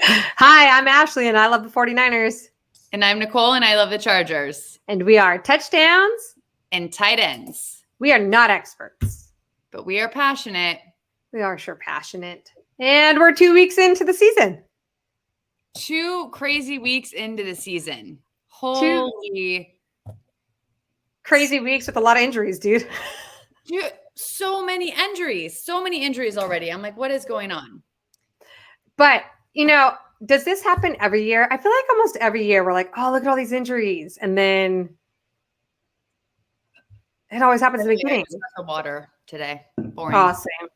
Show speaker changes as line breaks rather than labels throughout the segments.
Hi, I'm Ashley, and I love the 49ers.
And I'm Nicole, and I love the Chargers.
And we are touchdowns
and tight ends.
We are not experts.
But we are passionate.
We are sure passionate. And we're 2 weeks into the season.
2 crazy weeks into the season. Holy.
Crazy weeks with a lot of injuries, dude.
Dude, so many injuries. So many injuries already. I'm like, what is going on?
But, does this happen every year? I feel like almost every year we're like, oh, look at all these injuries. And then it always happens at the beginning.
The water today. Boring.
Oh, same.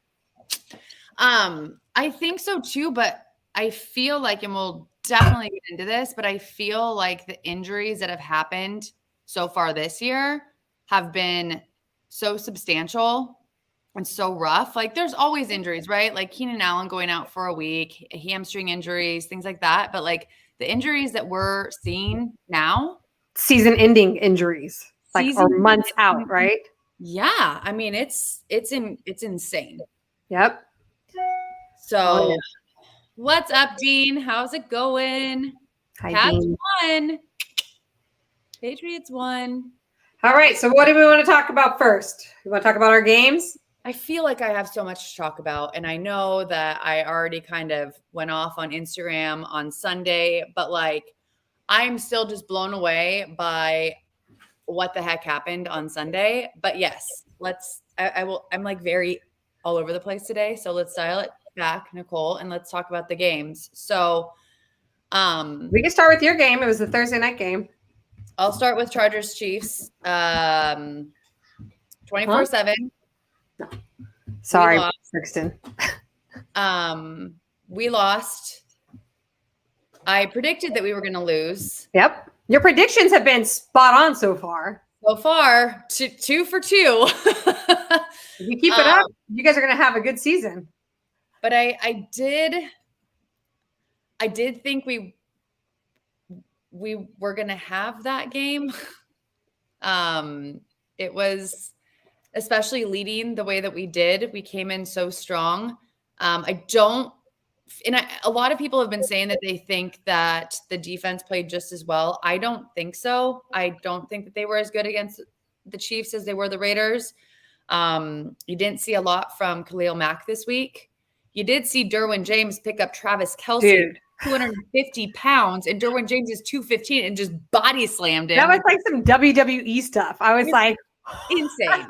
I think so too, but I feel like, and we'll definitely get into this, but I feel like the injuries that have happened so far this year have been so substantial and so rough. Like there's always injuries, right? Like Keenan Allen going out for a week, hamstring injuries, things like that. But like the injuries that we're seeing now,
season-ending injuries, or months out, right?
Yeah, I mean it's insane.
Yep.
So, What's up, Dean? How's it going?
Hi,
Cavs
Dean.
won. Patriots won.
All right. So what do we want to talk about first? You want to talk about our games?
I feel like I have so much to talk about, and I know that I already kind of went off on Instagram on Sunday, but I'm still just blown away by what the heck happened on Sunday. But yes, I'm very all over the place today. So let's dial it back, Nicole, and let's talk about the games. So
we can start with your game. It was the Thursday night game.
I'll start with Chargers Chiefs. 24-7.
No. Sorry, Brixton.
We lost. I predicted that we were going to lose.
Yep. Your predictions have been spot on so far.
So far, 2 for 2.
If you keep it up, you guys are going to have a good season.
But I did think we were going to have that game. It was, especially leading the way that we did, we came in so strong. A lot of people have been saying that they think that the defense played just as well. I don't think so. I don't think that they were as good against the Chiefs as they were the Raiders. You didn't see a lot from Khalil Mack this week. You did see Derwin James pick up Travis Kelce,
dude. 250
pounds, and Derwin James is 215 and just body slammed him.
That was like some WWE stuff. I was like,
insane.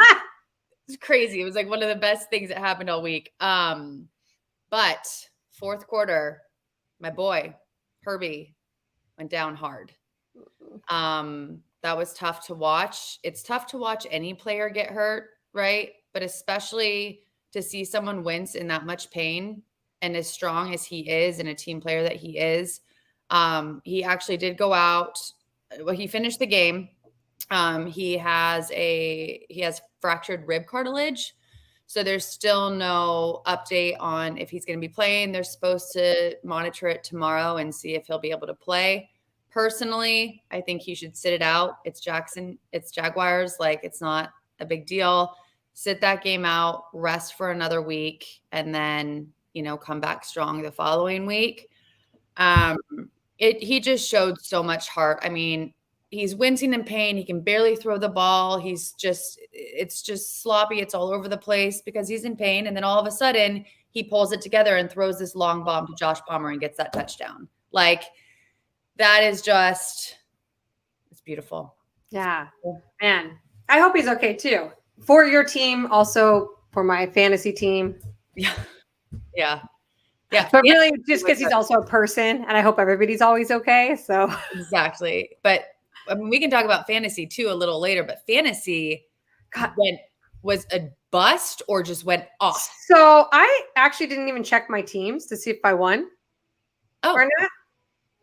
It's crazy. It was like one of the best things that happened all week. But fourth quarter, my boy Herbie went down hard. That was tough to watch. It's tough to watch any player get hurt, right? But especially to see someone wince in that much pain and as strong as he is and a team player that he is. He actually did go out. Well, he finished the game. He has fractured rib cartilage. So there's still no update on if he's going to be playing. They're supposed to monitor it tomorrow and see if he'll be able to play. Personally, I think he should sit it out. It's Jaguars. It's not a big deal. Sit that game out, rest for another week, and then, come back strong the following week. He just showed so much heart. I mean, he's wincing in pain. He can barely throw the ball. It's just sloppy. It's all over the place because he's in pain. And then all of a sudden he pulls it together and throws this long bomb to Josh Palmer and gets that touchdown. That is just, it's beautiful.
Yeah, man. I hope he's okay too. For your team, also for my fantasy team.
Yeah.
But really, just because he's also a person, and I hope everybody's always okay. So
exactly. But I mean, we can talk about fantasy too a little later. But fantasy was a bust or just went off.
So I actually didn't even check my teams to see if I won.
Oh,
or not.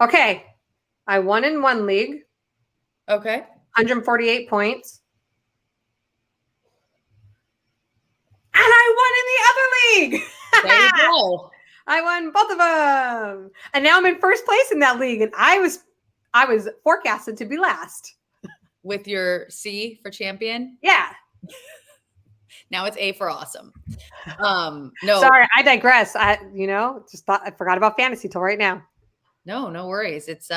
Okay, I won in one league.
Okay,
148 points. And I won in the other league.
There you go.
I won both of them. And now I'm in first place in that league. And I was forecasted to be last.
With your C for champion?
Yeah.
Now it's A for awesome. No,
Sorry, I digress. I just thought I forgot about fantasy till right now.
no worries. It's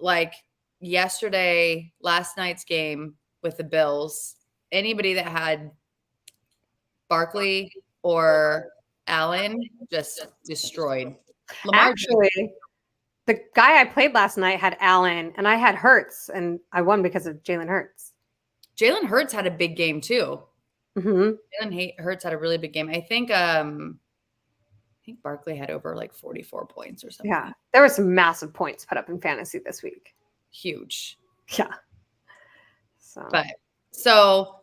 like last night's game with the Bills. Anybody that had Barkley or Allen just destroyed. Lamar
Actually, the guy I played last night had Allen, and I had Hurts, and I won because of Jalen Hurts.
Jalen Hurts had a big game too.
Mm-hmm.
Jalen Hurts had a really big game. I think Barkley had over like 44 points or something.
Yeah, there were some massive points put up in fantasy this week.
Huge.
Yeah.
So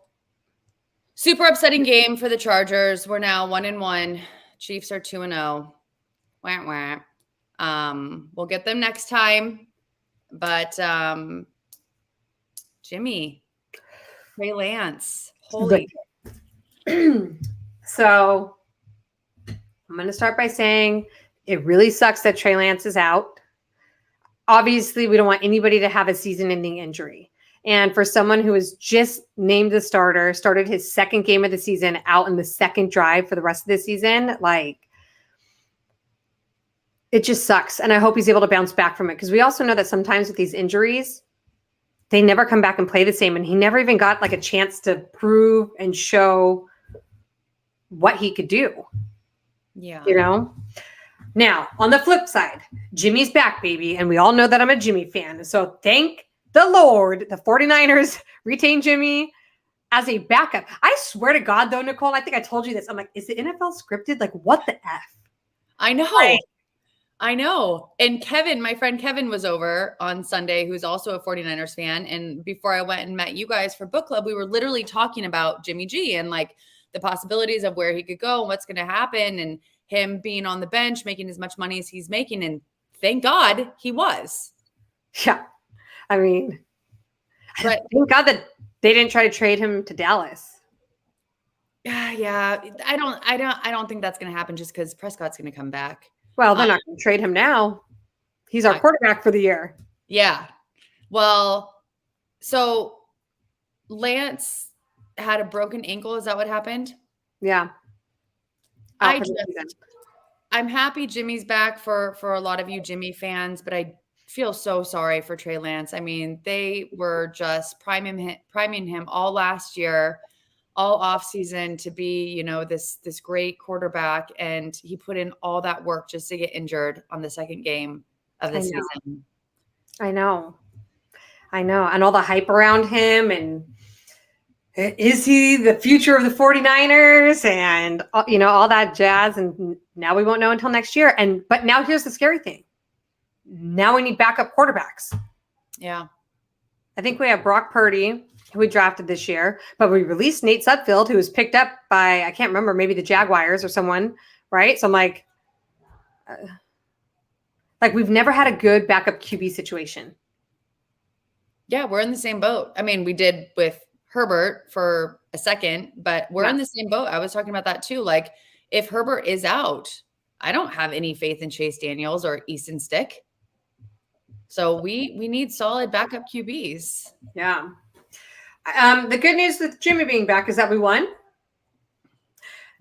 super upsetting game for the Chargers. We're now 1-1. Chiefs are 2-0. Wah, wah. We'll get them next time. But Jimmy, Trey Lance, holy.
So I'm going to start by saying it really sucks that Trey Lance is out. Obviously, we don't want anybody to have a season-ending injury. And for someone who was just named the starter, started his second game of the season out in the second drive for the rest of the season, like, it just sucks. And I hope he's able to bounce back from it, because we also know that sometimes with these injuries, they never come back and play the same. And he never even got like a chance to prove and show what he could do.
Yeah.
Now, on the flip side, Jimmy's back, baby. And we all know that I'm a Jimmy fan. So thank the Lord, the 49ers retain Jimmy as a backup. I swear to God, though, Nicole, I think I told you this. I'm like, is the NFL scripted? Like, what the F?
I know. I know. And Kevin, my friend Kevin, was over on Sunday, who's also a 49ers fan. And before I went and met you guys for book club, we were literally talking about Jimmy G and like the possibilities of where he could go and what's going to happen, and him being on the bench, making as much money as he's making. And thank God he was.
Yeah. I mean,
but
thank God that they didn't try to trade him to Dallas.
Yeah. I don't think that's going to happen just because Prescott's going to come back.
Well, they're not going to trade him now. He's our quarterback for the year.
Yeah. Well, so Lance had a broken ankle. Is that what happened?
Yeah.
I'm happy Jimmy's back for a lot of you Jimmy fans, but I feel so sorry for Trey Lance. I mean, they were just priming him all last year, all off season to be, this great quarterback. And he put in all that work just to get injured on the second game of the season.
I know. And all the hype around him, and is he the future of the 49ers and, all that jazz. And now we won't know until next year. But now here's the scary thing. Now we need backup quarterbacks.
Yeah.
I think we have Brock Purdy, who we drafted this year, but we released Nate Sudfeld, who was picked up by, I can't remember, maybe the Jaguars or someone, right? So I'm like we've never had a good backup QB situation.
Yeah, we're in the same boat. I mean, we did with Herbert for a second, but we're in the same boat. I was talking about that too. Like, if Herbert is out, I don't have any faith in Chase Daniels or Easton Stick. So we need solid backup QBs.
Yeah. The good news with Jimmy being back is that we won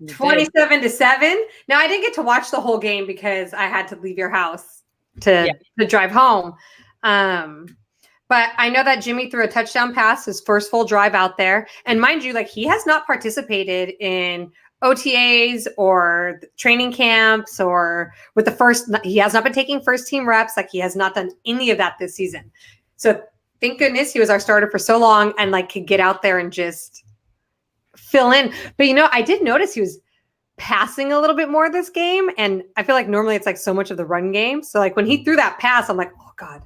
27-7. Now, I didn't get to watch the whole game because I had to leave your house to drive home. But I know that Jimmy threw a touchdown pass, his first full drive out there. And mind you, like, he has not participated in OTAs or training camps or he has not been taking first team reps. Like, he has not done any of that this season. So thank goodness he was our starter for so long and could get out there and just fill in. But, I did notice he was passing a little bit more this game. And I feel like normally it's like so much of the run game. So when he threw that pass, I'm like, oh God,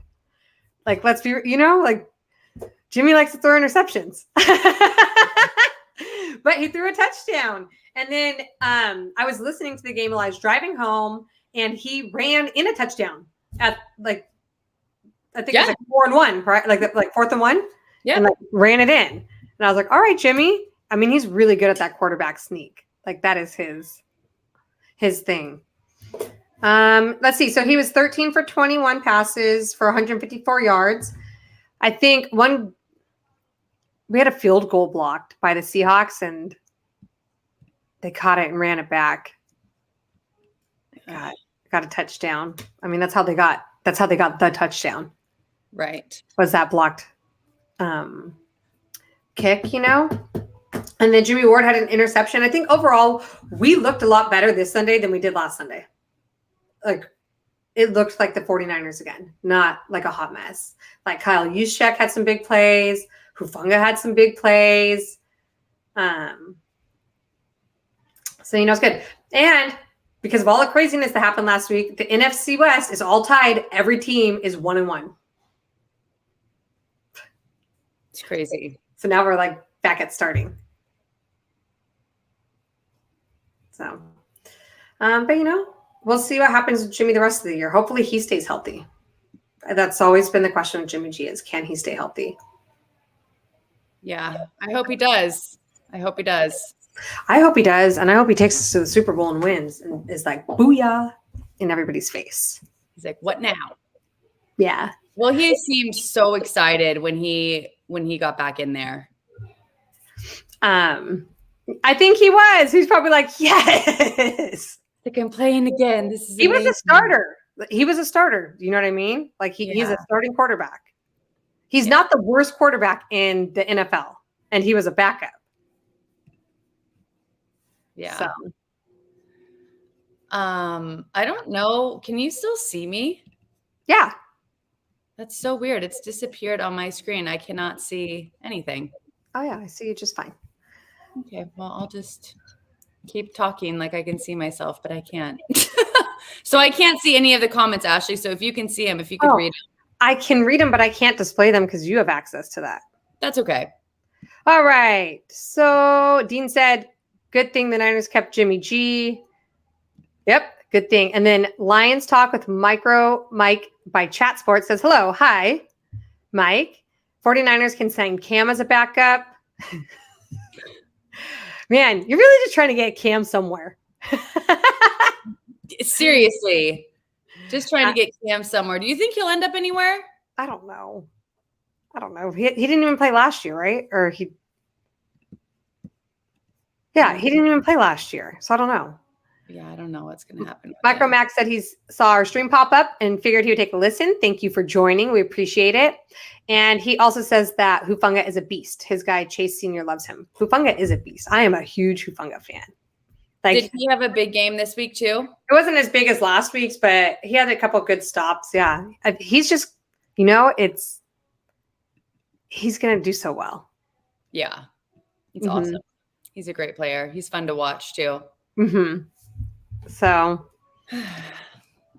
let's be, Jimmy likes to throw interceptions, but he threw a touchdown. And then I was listening to the game while I was driving home, and he ran in a touchdown at I think it was 4-1, right? Like 4th and 1.
Yeah.
And ran it in. And I was like, all right, Jimmy. I mean, he's really good at that quarterback sneak. That is his thing. Let's see. So he was 13 for 21 passes for 154 yards. I think we had a field goal blocked by the Seahawks, and they caught it and ran it back. Got a touchdown. I mean, that's how they got the touchdown.
Right.
Was that blocked kick, And then Jimmy Ward had an interception. I think overall we looked a lot better this Sunday than we did last Sunday. Like, it looked like the 49ers again, not like a hot mess. Like Kyle Juszczyk had some big plays. Hufanga had some big plays. So, it's good. And because of all the craziness that happened last week, the NFC West is all tied. Every team is 1-1.
It's crazy.
So now we're like back at starting. So, but we'll see what happens with Jimmy the rest of the year. Hopefully he stays healthy. That's always been the question with Jimmy G is, can he stay healthy?
Yeah, I hope he does. I hope he does.
And I hope he takes us to the Super Bowl and wins and is like, booyah, in everybody's face.
He's like, what now?
Yeah.
Well, he seemed so excited when he got back in there.
I think he was. He's probably like, yes.
Like, I'm playing again. This is
amazing. Was a starter. He was a starter. You know what I mean? Like he's a starting quarterback. He's not the worst quarterback in the NFL, and he was a backup.
Yeah.
So.
I don't know. Can you still see me?
Yeah.
That's so weird. It's disappeared on my screen. I cannot see anything.
Oh yeah, I see you just fine.
Okay, well, I'll just keep talking like I can see myself, but I can't. So I can't see any of the comments, Ashley. So if you can see them, if you could read them.
I can read them, but I can't display them because you have access to that.
That's okay.
All right. So Dean said, good thing the Niners kept Jimmy G. Yep, good thing. And then Lions Talk with Mike by Chat Sports says, hello, hi, Mike. 49ers can sign Cam as a backup. Man, you're really just trying to get Cam somewhere.
Seriously. Just trying to get Cam somewhere. Do you think he'll end up anywhere?
I don't know. He didn't even play last year, right? He didn't even play last year. So I don't know.
Yeah, I don't know what's going to happen.
Micro Max said he saw our stream pop up and figured he would take a listen. Thank you for joining. We appreciate it. And he also says that Hufanga is a beast. His guy Chase Sr. loves him. Hufanga is a beast. I am a huge Hufanga fan.
Did he have a big game this week too?
It wasn't as big as last week's, but he had a couple of good stops. Yeah. He's just, he's going to do so well.
Yeah. It's awesome. He's a great player. He's fun to watch too.
Mm-hmm. So.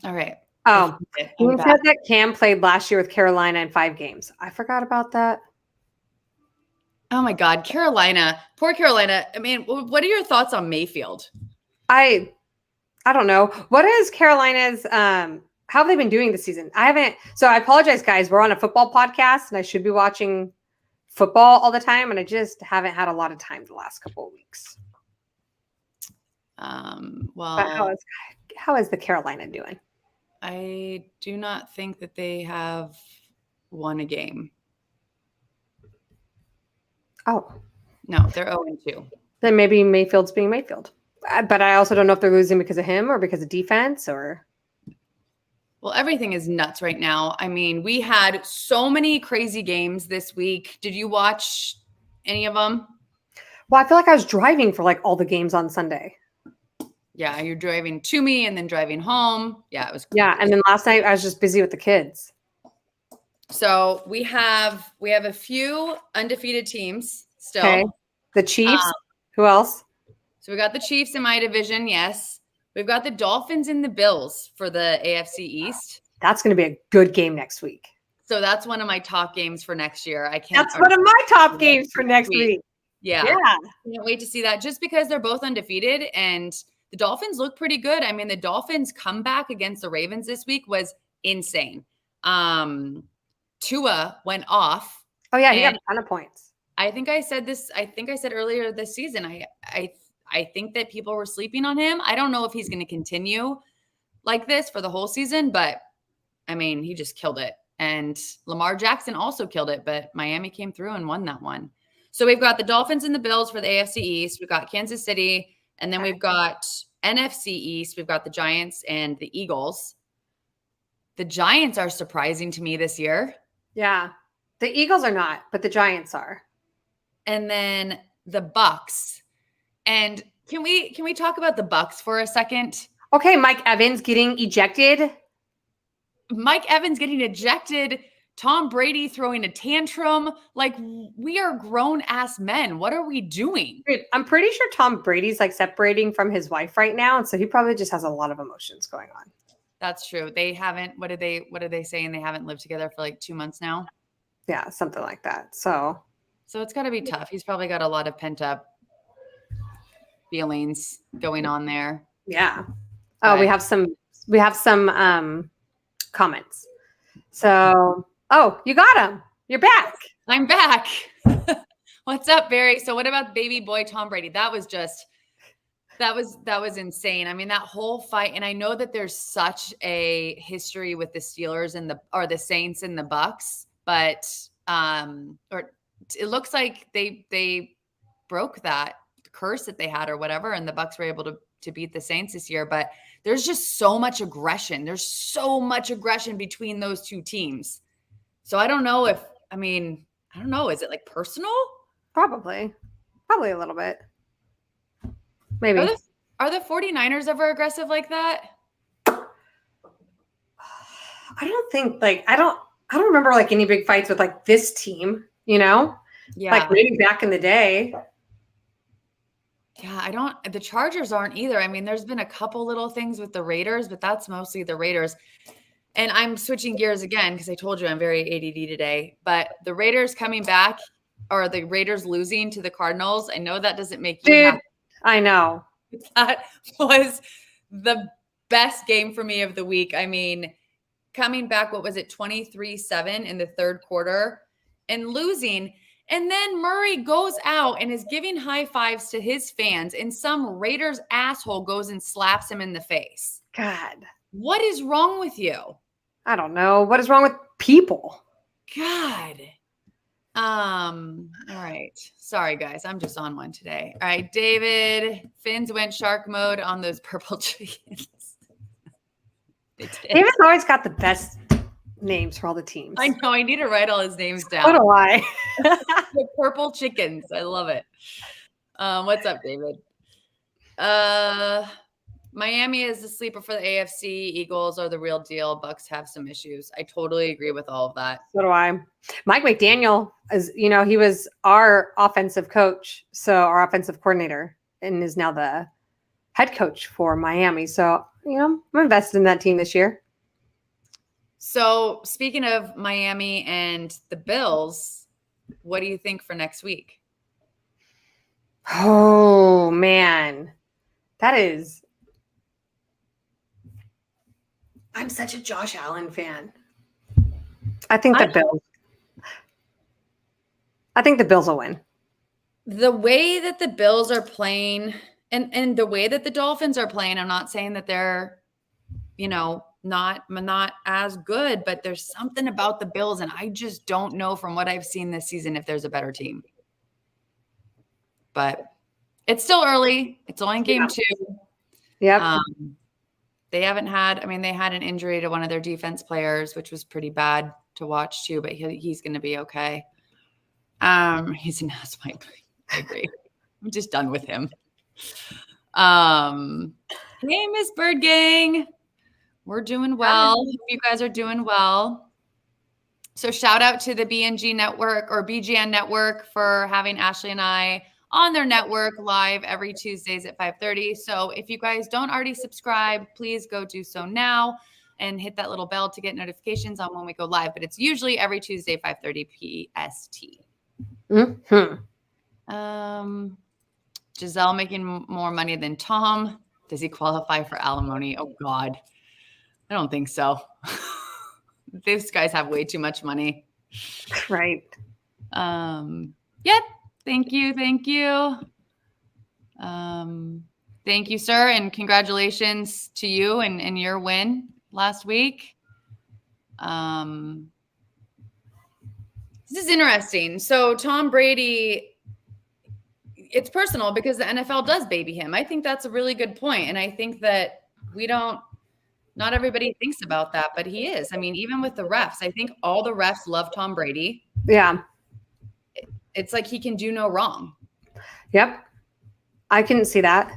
All right.
Oh, he said that Cam played last year with Carolina in 5 games. I forgot about that.
Oh my God, Carolina, poor Carolina. I mean, what are your thoughts on Mayfield?
I don't know. What is Carolina's, how have they been doing this season? So I apologize, guys. We're on a football podcast and I should be watching football all the time. And I just haven't had a lot of time the last couple of weeks. But how is the Carolina doing?
I do not think that they have won a game.
Oh.
No, they're 0-2.
Then maybe Mayfield's being Mayfield. But I also don't know if they're losing because of him or because of defense or.
Well, everything is nuts right now. I mean, we had so many crazy games this week. Did you watch any of them?
Well, I feel like I was driving for like all the games on Sunday.
Yeah, you're driving to me and then driving home. Yeah, it was crazy.
Yeah, and then last night I was just busy with the kids.
So we have a few undefeated teams still. Okay.
The Chiefs. Who else?
So we got the Chiefs in my division. Yes. We've got the Dolphins and the Bills for the AFC East.
That's going to be a good game next week.
So that's one of my top games for next year.
That's one of my top games for next week.
Yeah. Can't wait to see that just because they're both undefeated and the Dolphins look pretty good. I mean, the Dolphins' comeback against the Ravens this week was insane. Tua went off.
Oh yeah, he got a ton of points.
I think I said earlier this season. I think that people were sleeping on him. I don't know if he's going to continue like this for the whole season, but I mean, he just killed it. And Lamar Jackson also killed it, but Miami came through and won that one. So we've got the Dolphins and the Bills for the AFC East. We've got Kansas City And then we've got NFC East. We've got the Giants and the Eagles. The Giants are surprising to me this year.
Yeah. The Eagles are not, but the Giants are.
And then the Bucks. And can we talk about the Bucks for a second?
Okay, Mike Evans getting ejected.
Mike Evans getting ejected. Tom Brady throwing a tantrum. Like, we are grown-ass men. What are we doing?
Dude, I'm pretty sure Tom Brady's like separating from his wife right now, and so he probably just has a lot of emotions going on.
That's true. They haven't, what are they saying? They haven't lived together for like 2 months now.
Yeah, something like that. So
it's got to be tough. He's probably got a lot of pent up feelings going on there.
Yeah. Oh, we have some comments. So, you got him. You're back.
I'm back. What's up, Barry? So what about baby boy Tom Brady? That was insane. I mean, that whole fight, and I know that there's such a history with the Steelers and the Saints and the Bucks, but it looks like they broke that curse that they had or whatever, and the Bucks were able to beat the Saints this year. But there's just so much aggression. There's so much aggression between those two teams. So I don't know. Is it like personal?
Probably a little bit. Maybe.
Are the 49ers ever aggressive like that?
I don't think I don't remember like any big fights with like this team, Yeah. Like maybe back in the day.
Yeah, the Chargers aren't either. I mean, there's been a couple little things with the Raiders, but that's mostly the Raiders. And I'm switching gears again because I told you I'm very ADD today. But the Raiders coming back, or the Raiders losing to the Cardinals, I know that doesn't make you happy.
I know.
That was the best game for me of the week. I mean, coming back, what was it, 23-7 in the third quarter and losing. And then Murray goes out and is giving high fives to his fans, and some Raiders asshole goes and slaps him in the face.
God.
What is wrong with you?
I don't know. What is wrong with people?
God. All right. Sorry, guys. I'm just on one today. All right, David. Finns went shark mode on those purple chickens.
David's always got the best names for all the teams.
I know. I need to write all his names down.
So do I.
The purple chickens. I love it. What's up, David? Miami is the sleeper for the AFC. Eagles are the real deal. Bucks have some issues. I totally agree with all of that.
So do I. Mike McDaniel is, he was our offensive coach, so our offensive coordinator, and is now the head coach for Miami. So, I'm invested in that team this year.
So speaking of Miami and the Bills, what do you think for next week?
Oh, man. I'm such a Josh Allen fan. I think the Bills will win.
The way that the Bills are playing and the way that the Dolphins are playing, I'm not saying that they're, not as good, but there's something about the Bills, and I just don't know from what I've seen this season if there's a better team. But it's still early. It's only game 2.
Yeah.
They haven't had, they had an injury to one of their defense players, which was pretty bad to watch too, but he's going to be okay. He's an ass wipe. I agree. I'm just done with him. Hey, Miss Bird Gang. We're doing well. Hope you guys are doing well. So shout out to the BNG network or BGN network for having Ashley and I on their network live every Tuesdays at 5:30. So if you guys don't already subscribe, please go do so now and hit that little bell to get notifications on when we go live. But it's usually every Tuesday, 5:30 PST.
Mm-hmm.
Giselle making more money than Tom. Does he qualify for alimony? Oh, God. I don't think so. These guys have way too much money.
Right.
Yep. Thank you. Thank you. Thank you, sir. And congratulations to you and your win last week. This is interesting. So Tom Brady, it's personal because the NFL does baby him. I think that's a really good point. And I think that not everybody thinks about that, but he is. I mean, even with the refs, I think all the refs love Tom Brady.
Yeah.
It's like he can do no wrong.
Yep. I can see that.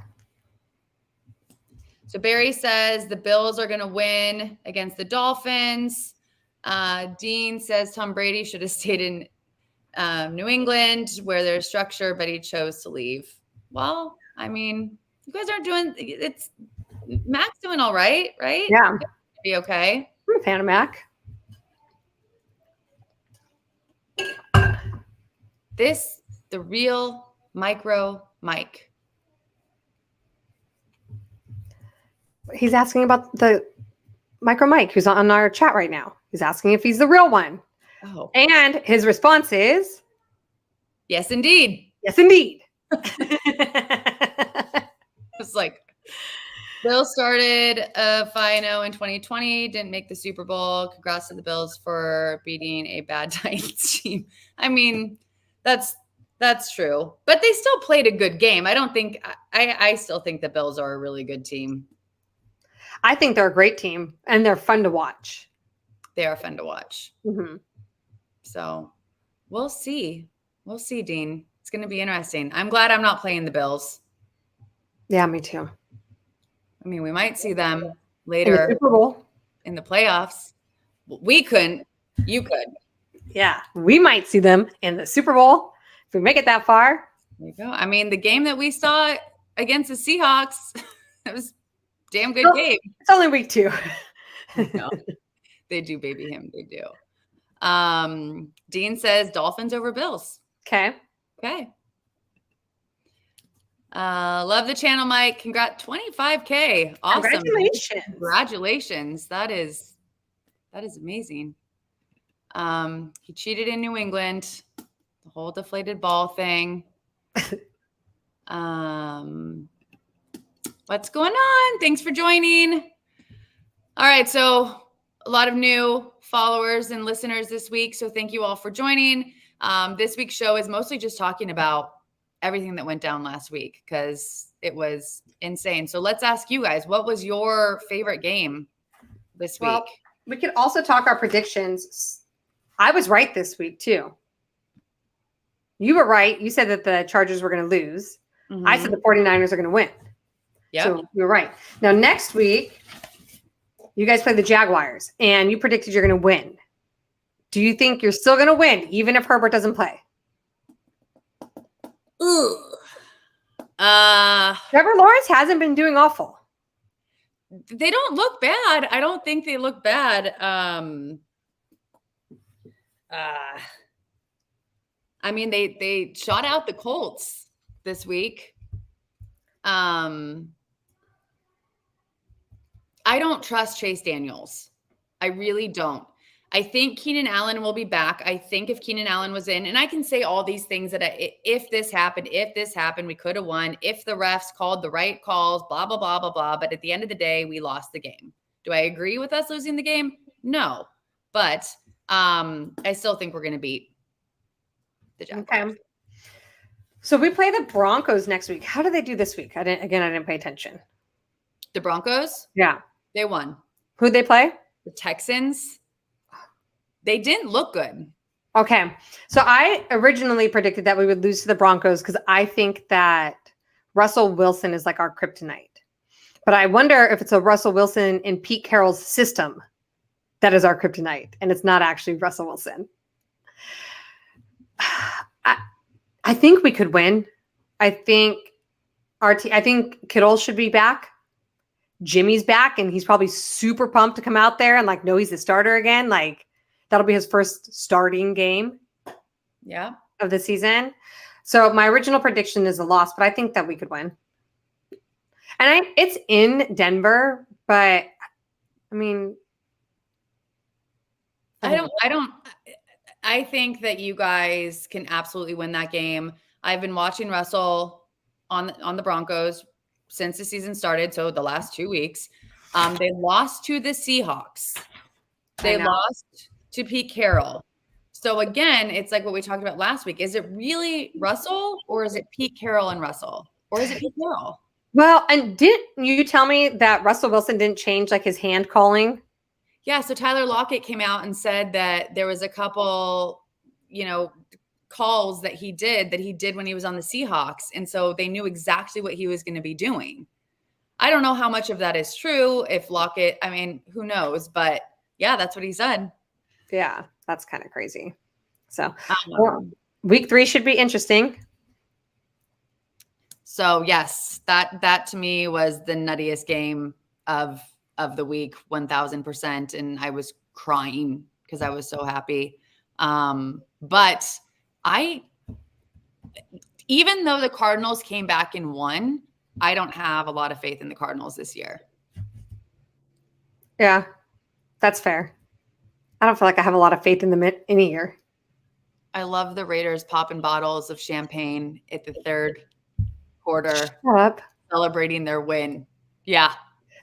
So Barry says the Bills are going to win against the Dolphins. Dean says Tom Brady should have stayed in New England where there's structure, but he chose to leave. Well, I mean, you guys aren't doing it's Mac's doing all right?
Yeah.
Be okay.
I'm a fan of Mac.
The real micro Mike.
He's asking about the micro Mike who's on our chat right now. He's asking if he's the real one.
Oh.
And his response is
yes, indeed.
Yes, indeed.
It's like Bills started 5-0 in 2020, didn't make the Super Bowl. Congrats to the Bills for beating a bad Titans team. I mean, that's true, but they still played a good game. I still think the Bills are a really good team.
I think they're a great team and they're fun to watch.
They are fun to watch.
Mm-hmm.
So we'll see. We'll see, Dean. It's going to be interesting. I'm glad I'm not playing the Bills.
Yeah, me too.
I mean, we might see them later
in the Super Bowl,
in the playoffs. We couldn't. You could.
Yeah, we might see them in the Super Bowl if we make it that far.
There you go. I mean, the game that we saw against the Seahawks, it was a damn good game.
It's only week 2.
No, they do baby him. They do. Dean says Dolphins over Bills.
Okay.
Love the channel, Mike. Congrats, 25K. Awesome. Congratulations. That is amazing. He cheated in New England. The whole deflated ball thing. What's going on? Thanks for joining. All right. So a lot of new followers and listeners this week. So thank you all for joining. This week's show is mostly just talking about everything that went down last week because it was insane. So let's ask you guys, what was your favorite game this week?
Well, we could also talk our predictions. I was right this week too. You were right. You said that the Chargers were going to lose. Mm-hmm. I said the 49ers are going to win.
Yeah.
So you're right. Now, next week, you guys play the Jaguars, and you predicted you're going to win. Do you think you're still going to win, even if Herbert doesn't play?
Ugh.
Trevor Lawrence hasn't been doing awful.
They don't look bad. I don't think they look bad. I mean, they shot out the Colts this week. I don't trust Chase Daniels. I really don't. I think Keenan Allen will be back. I think if Keenan Allen was in, and I can say all these things that if this happened, we could have won. If the refs called the right calls, blah, blah, blah, blah, blah. But at the end of the day, we lost the game. Do I agree with us losing the game? No. But I still think we're going to beat the Jaguars.
Okay. So we play the Broncos next week. How do they do this week? I didn't pay attention.
The Broncos?
Yeah.
They won.
Who'd they play?
The Texans. They didn't look good.
Okay. So I originally predicted that we would lose to the Broncos because I think that Russell Wilson is like our kryptonite. But I wonder if it's a Russell Wilson in Pete Carroll's system that is our kryptonite, and it's not actually Russell Wilson. I think we could win. I think I think Kittle should be back. Jimmy's back, and he's probably super pumped to come out there and know he's the starter again. That'll be his first starting game.
Yeah. Of
the season. So my original prediction is a loss, but I think that we could win. And it's in Denver, but I mean,
I think that you guys can absolutely win that game. I've been watching Russell on the Broncos since the season started. So the last 2 weeks, they lost to the Seahawks. They lost to Pete Carroll. So again, it's like what we talked about last week. Is it really Russell or is it Pete Carroll and Russell? Or is it Pete Carroll?
Well, and didn't you tell me that Russell Wilson didn't change like his hand calling?
Yeah. So Tyler Lockett came out and said that there was a couple, calls that he did when he was on the Seahawks. And so they knew exactly what he was going to be doing. I don't know how much of that is true. If Lockett, I mean, who knows? But yeah, that's what he said.
Yeah, that's kind of crazy. So week 3 should be interesting.
So yes, that to me was the nuttiest game of the week, 1000%. And I was crying because I was so happy. But even though the Cardinals came back and won, I don't have a lot of faith in the Cardinals this year.
Yeah, that's fair. I don't feel like I have a lot of faith in them any year.
I love the Raiders popping bottles of champagne at the third quarter,
Shut up.
Celebrating their win. Yeah.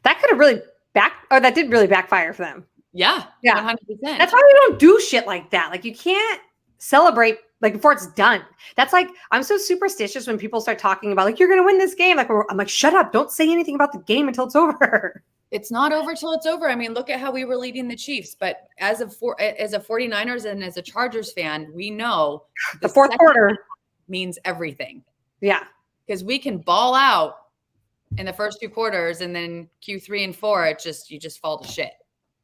That could have really that did really backfire for them.
Yeah. 100%.
That's why we don't do shit like that. Like you can't celebrate like before it's done. That's like, I'm so superstitious when people start talking about like, you're going to win this game. Like, I'm like, shut up. Don't say anything about the game until it's over.
It's not over till it's over. I mean, look at how we were leading the Chiefs, but as a 49ers and as a Chargers fan, we know
the fourth quarter
means everything.
Yeah.
Because we can ball out in the first 2 quarters and then Q3 and 4, you just fall to shit.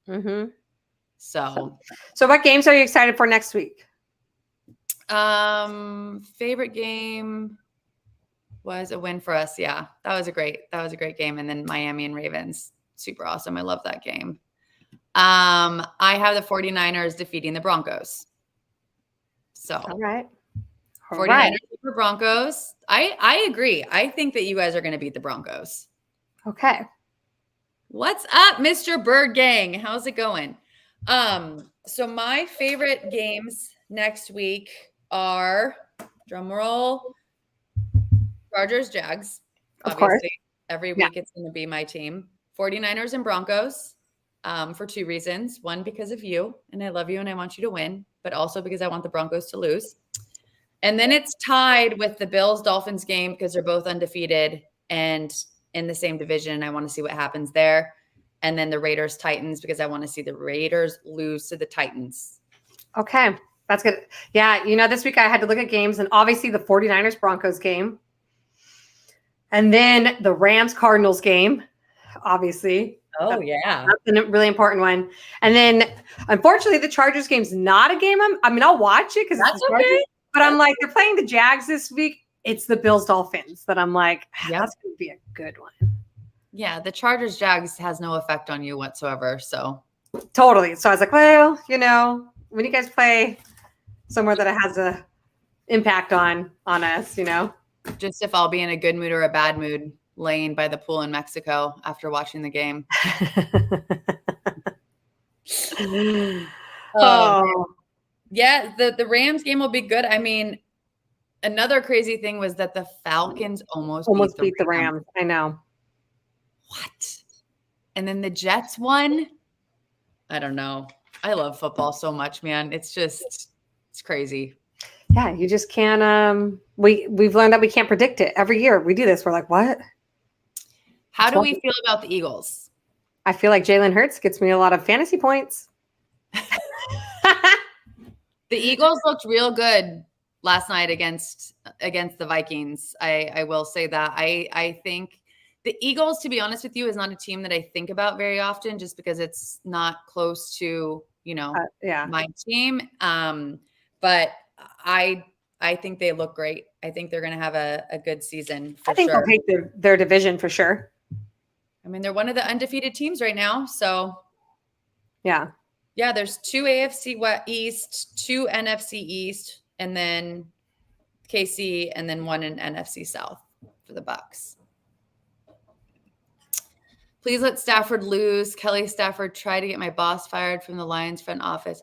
Mm-hmm.
So
what games are you excited for next week?
Favorite game was a win for us. Yeah, that was a great game. And then Miami and Ravens, super awesome. I love that game. I have the 49ers defeating the Broncos. So
all right.
49ers for Broncos. I agree. I think that you guys are going to beat the Broncos.
Okay.
What's up, Mr. Bird Gang? How's it going? So my favorite games next week are, drumroll, Chargers, Jags.
Of course.
Every week it's going to be my team. 49ers and Broncos for 2 reasons. One, because of you, and I love you and I want you to win, but also because I want the Broncos to lose. And then it's tied with the Bills-Dolphins game because they're both undefeated and in the same division. I want to see what happens there. And then the Raiders-Titans because I want to see the Raiders lose to the Titans.
Okay. That's good. Yeah. This week I had to look at games and obviously the 49ers Broncos game. And then the Rams Cardinals game, obviously.
Oh, yeah.
That's a really important one. And then unfortunately the Chargers game's not a game. I'll watch it because it's the Chargers. Okay. But I'm like, they're playing the Jags this week. It's the Bills Dolphins that I'm like, that's going to be a good one.
Yeah. The Chargers Jags has no effect on you whatsoever. So
totally. So I was like, well, when you guys play somewhere that it has a impact on us,
just if I'll be in a good mood or a bad mood laying by the pool in Mexico after watching the game. Yeah, the Rams game will be good. I mean, another crazy thing was that the Falcons almost beat the Rams.
I know.
What? And then the Jets won? I don't know. I love football so much, man. It's crazy.
Yeah, you just can't. We've learned that we can't predict it. Every year we do this. We're like, what?
How do we feel about the Eagles?
I feel like Jalen Hurts gets me a lot of fantasy points.
The Eagles looked real good last night against the Vikings. I will say that. I think the Eagles, to be honest with you, is not a team that I think about very often just because it's not close to, my team. But I think they look great. I think they're going to have a good season.
I think they'll take their division for sure.
I mean, they're one of the undefeated teams right now. So
yeah.
Yeah, there's 2 AFC East, 2 NFC East, and then KC, and then 1 in NFC South for the Bucs. Please let Stafford lose. Kelly Stafford tried to get my boss fired from the Lions front office.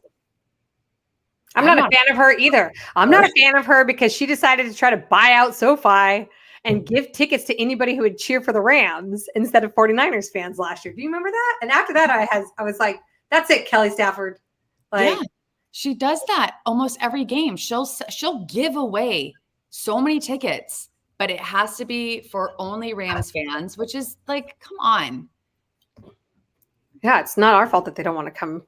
I'm not a fan of her either. I'm not a fan of her because she decided to try to buy out SoFi and give tickets to anybody who would cheer for the Rams instead of 49ers fans last year. Do you remember that? And after that, I was like, that's it, Kelly Stafford.
She does that almost every game. She'll give away so many tickets, but it has to be for only Rams fans, which is like, come on.
Yeah, it's not our fault that they don't want to come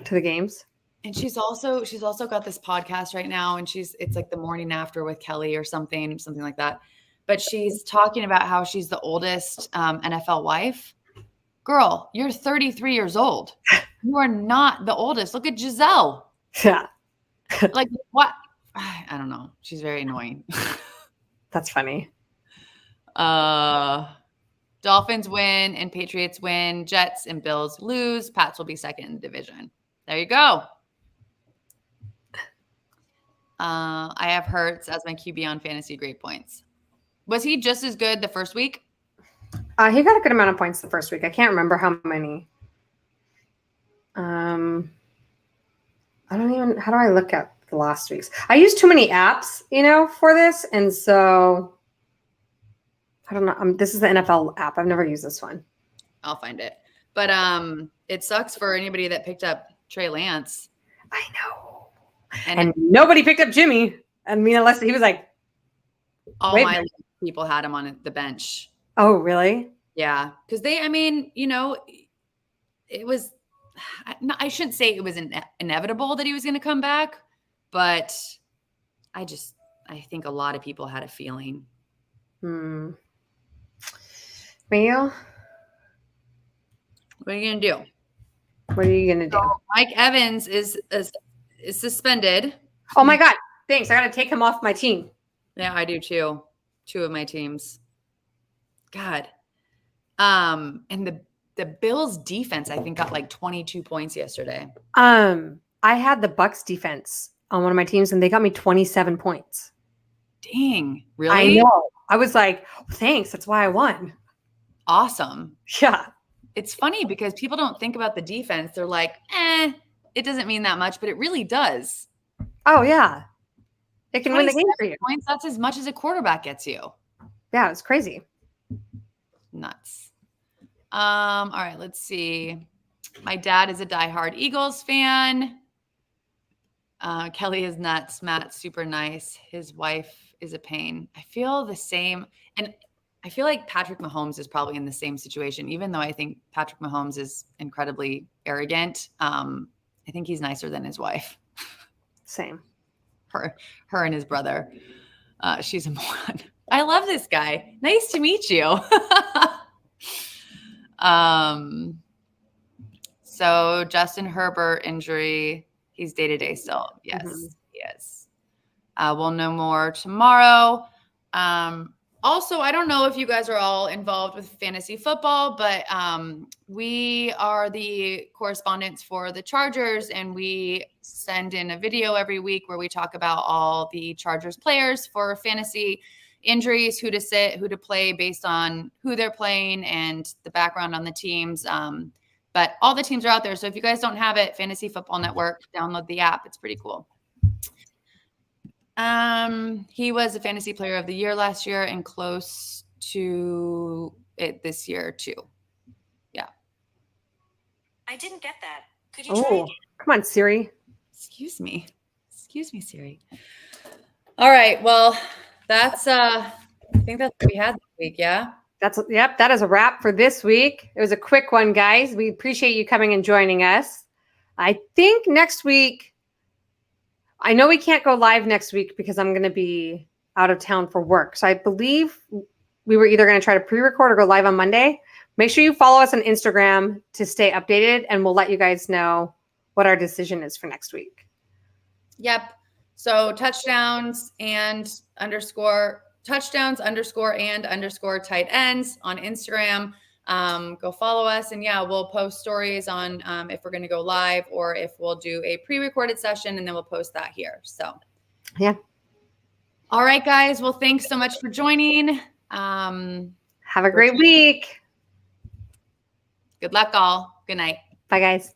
to the games.
And she's also got this podcast right now, and it's like the morning after with Kelly or something like that. But she's talking about how she's the oldest NFL wife. Girl, you're 33 years old. You are not the oldest. Look at Giselle.
Yeah.
Like what? I don't know. She's very annoying.
That's funny.
Dolphins win and Patriots win. Jets and Bills lose. Pats will be second in the division. There you go. I have Hurts as my QB on fantasy grade points. Was he just as good the first week?
He got a good amount of points the first week. I can't remember how many. How do I look at the last week's? I use too many apps, for this. And so I don't know. This is the NFL app. I've never used this one.
I'll find it. But it sucks for anybody that picked up Trey Lance.
I know. And nobody picked up Jimmy. I mean, unless he was like,
all my people had him on the bench.
Oh, really?
Yeah. Because it was, I shouldn't say it was inevitable that he was going to come back, but I think a lot of people had a feeling.
Well,
what are you going to do?
What are you going to do?
Mike Evans is suspended.
Oh my God. Thanks. I got to take him off my team.
Yeah, I do too. 2 of my teams. God. And the Bills defense, I think, got like 22 points yesterday.
I had the Bucks defense on one of my teams, and they got me 27 points.
Dang. Really?
I know. I was like, thanks. That's why I won.
Awesome.
Yeah.
It's funny because people don't think about the defense. They're like, it doesn't mean that much, but it really does.
Oh, yeah. It can win the game for you.
Points, that's as much as a quarterback gets you.
Yeah, it's crazy.
Nuts. All right, let's see. My dad is a diehard Eagles fan. Kelly is nuts. Matt's super nice. His wife is a pain. I feel the same. And I feel like Patrick Mahomes is probably in the same situation, even though I think Patrick Mahomes is incredibly arrogant. I think he's nicer than his wife. Same. Her and his brother. She's a moron. I love this guy. Nice to meet you. So Justin Herbert injury, he's day-to-day still. Yes, he is. We'll know more tomorrow. Also, I don't know if you guys are all involved with fantasy football, but we are the correspondents for the Chargers, and we send in a video every week where we talk about all the Chargers players for fantasy injuries, who to sit, who to play based on who they're playing and the background on the teams. But all the teams are out there. So if you guys don't have it, Fantasy Football Network, download the app. It's pretty cool. He was a fantasy player of the year last year and close to it this year too. Yeah. I didn't get that. Could you try again?
Come on, Siri.
Excuse me, Siri. All right. Well, that's I think that's what we had this week. Yeah.
That is a wrap for this week. It was a quick one, guys. We appreciate you coming and joining us. I think next week, I know we can't go live next week because I'm going to be out of town for work. So I believe we were either going to try to pre-record or go live on Monday. Make sure you follow us on Instagram to stay updated, and we'll let you guys know what our decision is for next week.
Yep. So touchdowns underscore tight ends on Instagram. Go follow us, and we'll post stories on if we're going to go live or if we'll do a pre-recorded session, and then we'll post that here. So,
yeah.
All right, guys. Well, thanks so much for joining.
Have a great week.
Good luck, all. Good night.
Bye, guys.